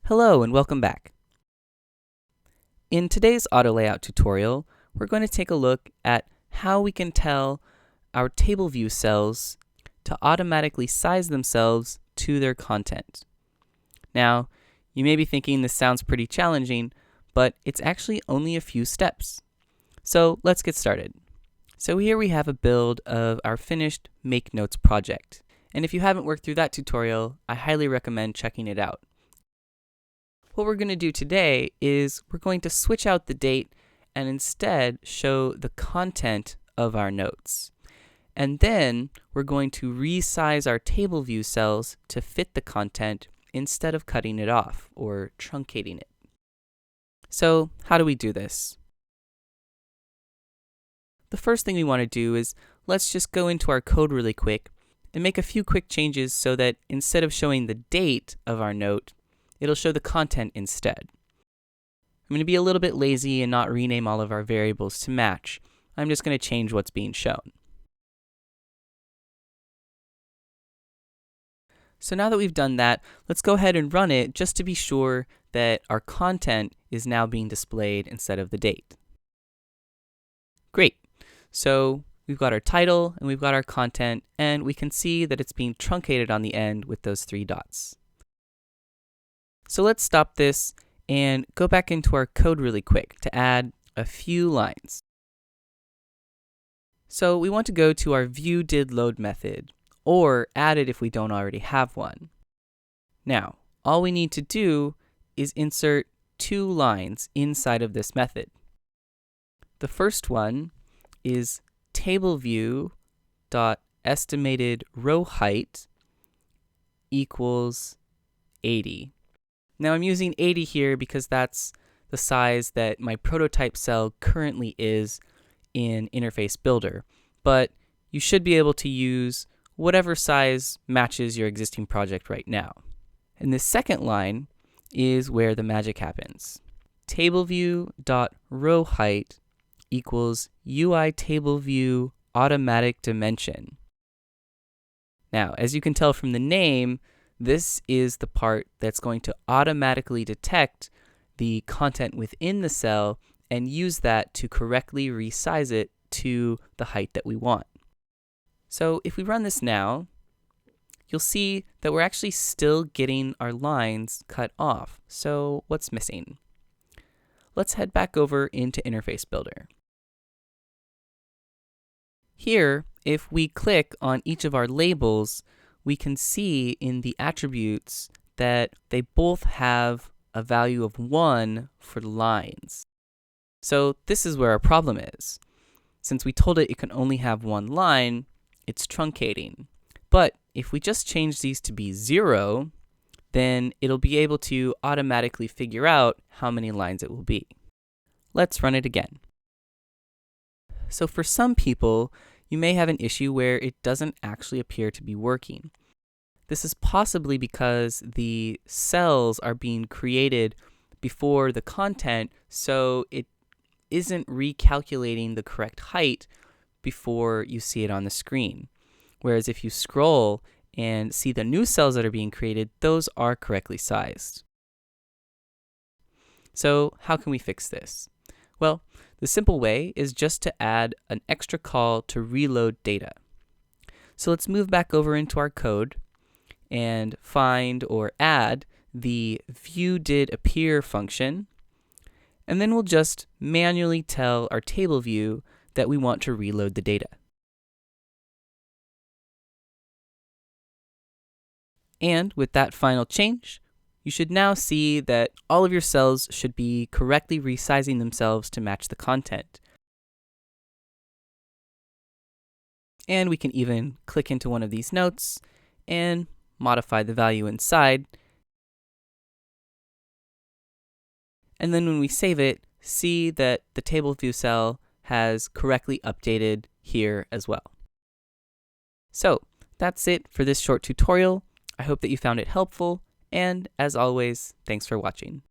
Hello and welcome back. In today's auto layout tutorial, we're going to take a look at how we can tell our table view cells to automatically size themselves to their content. Now, you may be thinking this sounds pretty challenging, but it's actually only a few steps. So let's get started. So here we have a build of our finished Make Notes project. And if you haven't worked through that tutorial, I highly recommend checking it out. What we're going to do today is we're going to switch out the date and instead show the content of our notes. And then we're going to resize our table view cells to fit the content instead of cutting it off or truncating it. So how do we do this? The first thing we want to do is let's just go into our code really quick and make a few quick changes so that instead of showing the date of our note, it'll show the content instead. I'm going to be a little bit lazy and not rename all of our variables to match. I'm just going to change what's being shown. So now that we've done that, let's go ahead and run it just to be sure that our content is now being displayed instead of the date. Great. So we've got our title and we've got our content, and we can see that it's being truncated on the end with those 3 dots. So let's stop this and go back into our code really quick to add a few lines. So we want to go to our viewDidLoad method, or add it if we don't already have one. Now, all we need to do is insert 2 lines inside of this method. The first one is TableView.estimatedRowHeight equals 80. Now I'm using 80 here because that's the size that my prototype cell currently is in Interface Builder, but you should be able to use whatever size matches your existing project right now. And this second line is where the magic happens. TableView.rowHeight equals UITableView automatic dimension. Now, as you can tell from the name, this is the part that's going to automatically detect the content within the cell and use that to correctly resize it to the height that we want. So if we run this now, you'll see that we're actually still getting our lines cut off. So what's missing? Let's head back over into Interface Builder. Here, if we click on each of our labels, we can see in the attributes that they both have a value of 1 for lines. So this is where our problem is. Since we told it can only have 1 line, it's truncating. But if we just change these to be 0, then it'll be able to automatically figure out how many lines it will be. Let's run it again. So for some people, you may have an issue where it doesn't actually appear to be working. This is possibly because the cells are being created before the content, so it isn't recalculating the correct height before you see it on the screen. Whereas if you scroll and see the new cells that are being created, those are correctly sized. So how can we fix this? Well, the simple way is just to add an extra call to reload data. So let's move back over into our code and find or add the viewDidAppear function, and then we'll just manually tell our table view that we want to reload the data. And with that final change, you should now see that all of your cells should be correctly resizing themselves to match the content. And we can even click into one of these notes and modify the value inside. And then when we save it, see that the table view cell has correctly updated here as well. So that's it for this short tutorial. I hope that you found it helpful, and as always, thanks for watching.